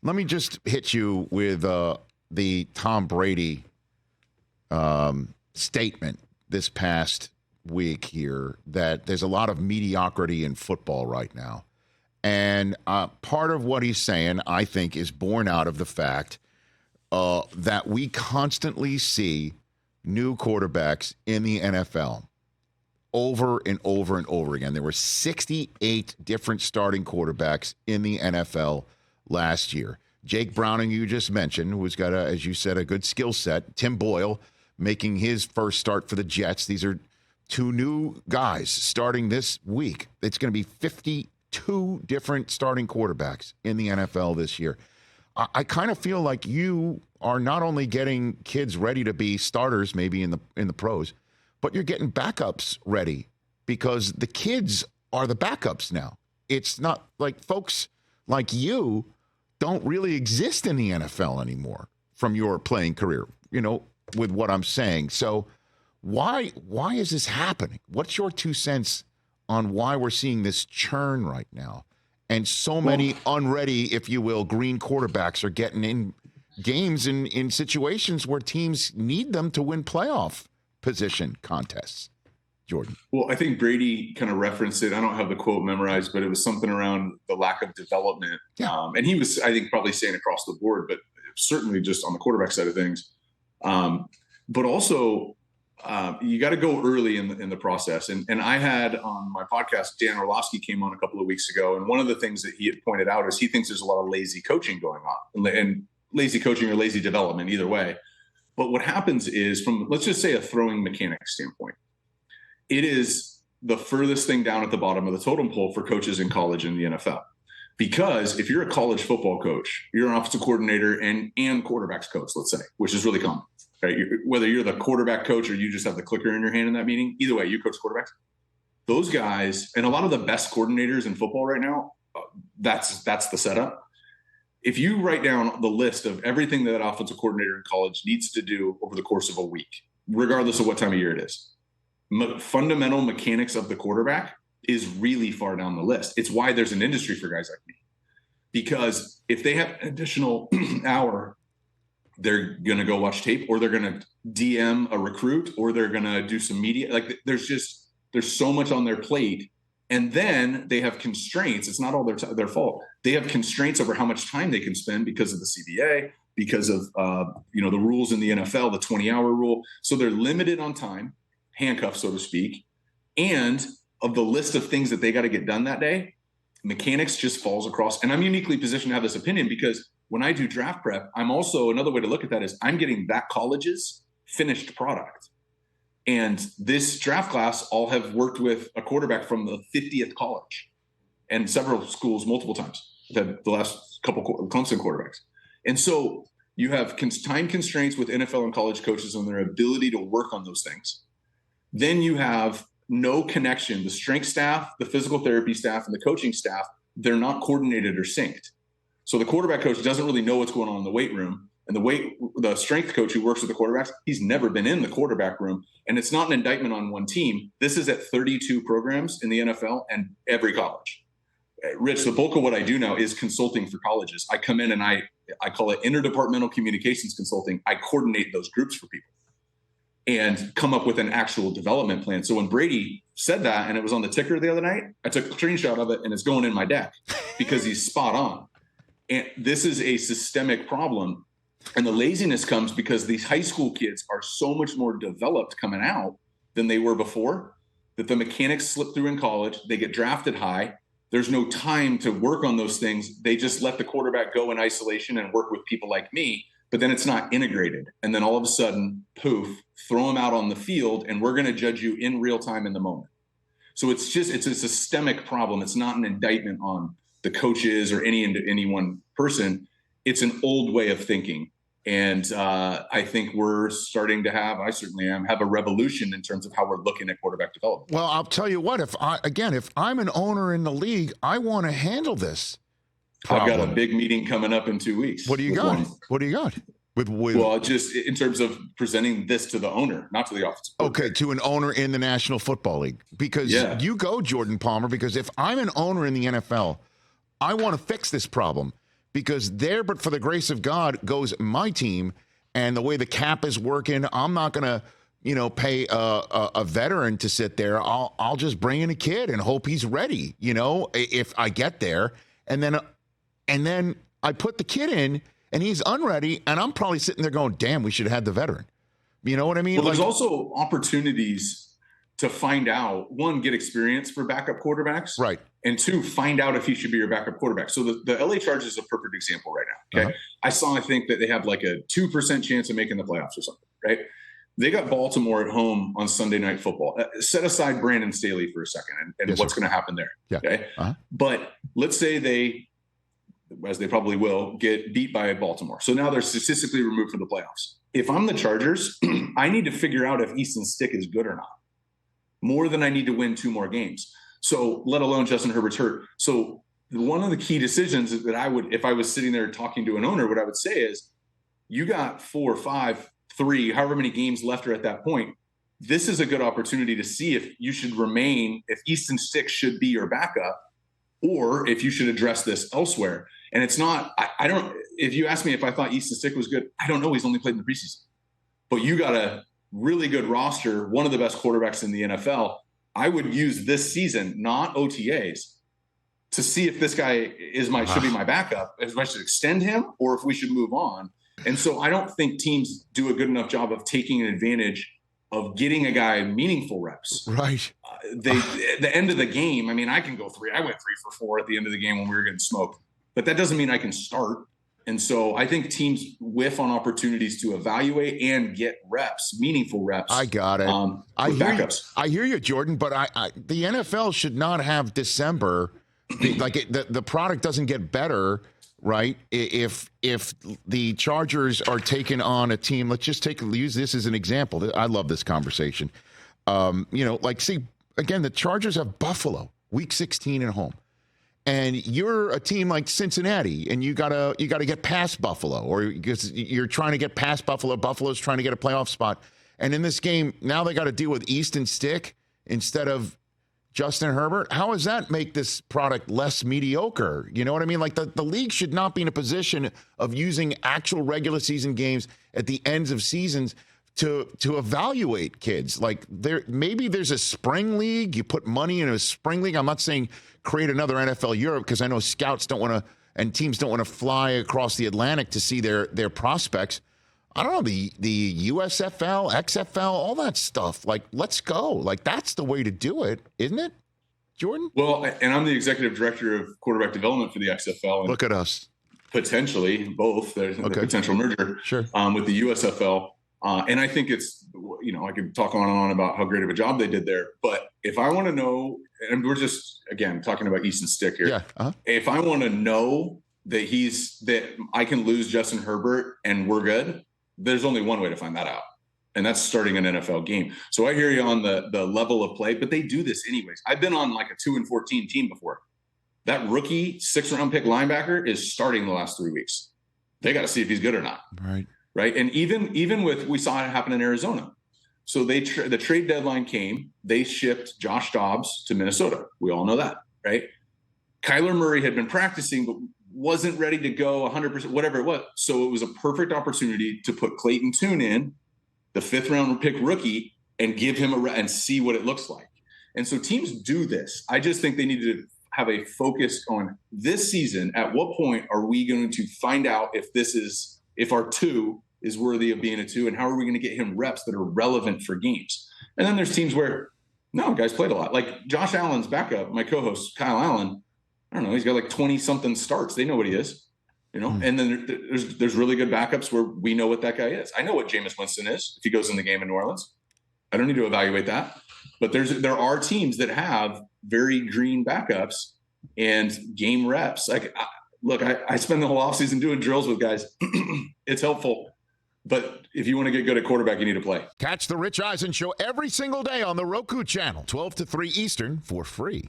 Let me just hit you with the Tom Brady statement this past week here that there's a lot of mediocrity in football right now. And part of what he's saying, I think, is born out of the fact that we constantly see new quarterbacks in the NFL over and over and over again. There were 68 different starting quarterbacks in the NFL last year. Jake Browning, you just mentioned, who's got, as you said, a good skill set. Tim Boyle making his first start for the Jets. These are two new guys starting this week. It's going to be 52 different starting quarterbacks in the NFL this year. I kind of feel like you are not only getting kids ready to be starters, maybe in the pros, but you're getting backups ready because the kids are the backups now. It's not like folks like you don't really exist in the NFL anymore from your playing career, with what I'm saying. So why is this happening? What's your 2 cents on why we're seeing this churn right now? And so many unready, if you will, green quarterbacks are getting in games in situations where teams need them to win playoff position contests. Jordan. Well, I think Brady kind of referenced it. I don't have the quote memorized, but it was something around the lack of development. Yeah. And he was, I think, probably saying across the board, but certainly just on the quarterback side of things. But also, you got to go early in the process. And I had on my podcast, Dan Orlovsky came on a couple of weeks ago. And one of the things that he had pointed out is he thinks there's a lot of lazy coaching going on, and lazy coaching or lazy development, either way. But what happens is, from, let's just say, a throwing mechanic standpoint, it is the furthest thing down at the bottom of the totem pole for coaches in college and the NFL. Because if you're a college football coach, you're an offensive coordinator and quarterbacks coach, let's say, which is really common. Right? Whether you're the quarterback coach or you just have the clicker in your hand in that meeting, either way, you coach quarterbacks. Those guys, and a lot of the best coordinators in football right now, that's the setup. If you write down the list of everything that offensive coordinator in college needs to do over the course of a week, regardless of what time of year it is, fundamental mechanics of the quarterback is really far down the list. It's why there's an industry for guys like me. Because if they have an additional hour, they're going to go watch tape, or they're going to DM a recruit, or they're going to do some media. Like, there's so much on their plate. And then they have constraints. It's not all their fault. They have constraints over how much time they can spend because of the CBA, because of the rules in the NFL, the 20-hour rule. So they're limited on time, handcuffed, so to speak. And of the list of things that they got to get done that day, mechanics just falls across. And I'm uniquely positioned to have this opinion because when I do draft prep, I'm also, another way to look at that is I'm getting that college's finished product. And this draft class all have worked with a quarterback from the 50th college and several schools multiple times. I've had the last couple Clemson quarterbacks. And so you have time constraints with NFL and college coaches on their ability to work on those things. Then you have no connection. The strength staff, the physical therapy staff, and the coaching staff, they're not coordinated or synced. So the quarterback coach doesn't really know what's going on in the weight room. And the strength coach who works with the quarterbacks, he's never been in the quarterback room. And it's not an indictment on one team. This is at 32 programs in the NFL and every college. Rich, the bulk of what I do now is consulting for colleges. I come in and I call it interdepartmental communications consulting. I coordinate those groups for people and come up with an actual development plan. So when Brady said that, and it was on the ticker the other night, I took a screenshot of it and it's going in my deck because he's spot on. And this is a systemic problem. And the laziness comes because these high school kids are so much more developed coming out than they were before, that the mechanics slip through in college. They get drafted high. There's no time to work on those things. They just let the quarterback go in isolation and work with people like me, but then it's not integrated. And then all of a sudden, poof, throw them out on the field, and we're going to judge you in real time in the moment. So it's a systemic problem. It's not an indictment on the coaches or any one person. It's an old way of thinking. And I think we're starting to I certainly am, have a revolution in terms of how we're looking at quarterback development. Well, I'll tell you what, if I'm an owner in the league, I want to handle this problem. I've got a big meeting coming up in 2 weeks. What do you got? What do you got? Well, just in terms of presenting this to the owner, not to the offensive coordinator. Okay, to an owner in the National Football League. Because you go, Jordan Palmer, because if I'm an owner in the NFL, I want to fix this problem. because there, but for the grace of God, goes my team. And the way the cap is working, I'm not going to, pay a veteran to sit there. I'll just bring in a kid and hope he's ready, if I get there. And then I put the kid in and he's unready. And I'm probably sitting there going, damn, we should have had the veteran. You know what I mean? Well, there's also opportunities to find out, one, get experience for backup quarterbacks. Right. And two, find out if he should be your backup quarterback. So the LA Chargers is a perfect example right now. Okay. I think that they have like a 2% chance of making the playoffs or something, right? They got Baltimore at home on Sunday Night Football. Set aside Brandon Staley for a second and what's going to happen there. Yeah. Okay. But let's say they, as they probably will, get beat by Baltimore. So now they're statistically removed from the playoffs. If I'm the Chargers, I need to figure out if Easton Stick is good or not, more than I need to win 2 more games. So let alone Justin Herbert's hurt. So one of the key decisions that I would, if I was sitting there talking to an owner, what I would say is, you got 4, 5, 3, however many games left are at that point. This is a good opportunity to see if you should remain, if Easton Stick should be your backup, or if you should address this elsewhere. And it's not, I don't, if you ask me if I thought Easton Stick was good, I don't know. He's only played in the preseason. But you got a really good roster, one of the best quarterbacks in the NFL. I would use this season, not OTAs, to see if this guy should be my backup, if I should extend him or if we should move on. And so I don't think teams do a good enough job of taking advantage of getting a guy meaningful reps. Right. At the end of the game, I mean, I can go 3. I went 3 for 4 at the end of the game when we were getting smoked, but that doesn't mean I can start. And so I think teams whiff on opportunities to evaluate and get reps, meaningful reps. I got it. I hear you, Jordan, but the NFL should not have December. The product doesn't get better, right? If the Chargers are taking on a team, let's just use this as an example. I love this conversation. See, again, the Chargers have Buffalo, week 16 at home. And you're a team like Cincinnati, and you gotta get past Buffalo, or because you're trying to get past Buffalo. Buffalo's trying to get a playoff spot. And in this game, now they got to deal with Easton Stick instead of Justin Herbert. How does that make this product less mediocre? You know what I mean? Like the league should not be in a position of using actual regular season games at the ends of seasons to evaluate kids. Like maybe there's a spring league. You put money in a spring league. I'm not saying create another NFL Europe, because I know scouts don't want to and teams don't want to fly across the Atlantic to see their prospects. I don't know, the USFL, XFL, all that stuff. Like, let's go. Like, that's the way to do it, isn't it, Jordan? Well, and I'm the executive director of quarterback development for the XFL. And look at us. Potentially both. There's a potential merger with the USFL. And I think it's, I could talk on and on about how great of a job they did there. But if I want to know, and we're just, again, talking about Easton Stick here. Yeah. If I want to know that I can lose Justin Herbert and we're good, there's only one way to find that out. And that's starting an NFL game. So I hear you on the level of play, but they do this anyways. I've been on like a 2-14 team before. That rookie 6th-round pick linebacker is starting the last 3 weeks. They got to see if he's good or not. Right. And even with, we saw it happen in Arizona. So the trade deadline came, they shipped Josh Dobbs to Minnesota. We all know that, right? Kyler Murray had been practicing, but wasn't ready to go 100%, whatever it was. So it was a perfect opportunity to put Clayton Tune in, the 5th-round pick rookie, and give him and see what it looks like. And so teams do this. I just think they need to have a focus on this season. At what point are we going to find out if our 2 is worthy of being a 2, and how are we going to get him reps that are relevant for games? And then there's teams where, no, guys played a lot. Like Josh Allen's backup, my co-host, Kyle Allen, I don't know, he's got like 20-something starts. They know what he is, And then there's really good backups where we know what that guy is. I know what Jameis Winston is if he goes in the game in New Orleans. I don't need to evaluate that. But there are teams that have very green backups and game reps. Like, look, I spend the whole offseason doing drills with guys. It's helpful. But if you want to get good at quarterback, you need to play. Catch the Rich Eisen Show every single day on the Roku channel, 12 to 3 Eastern, for free.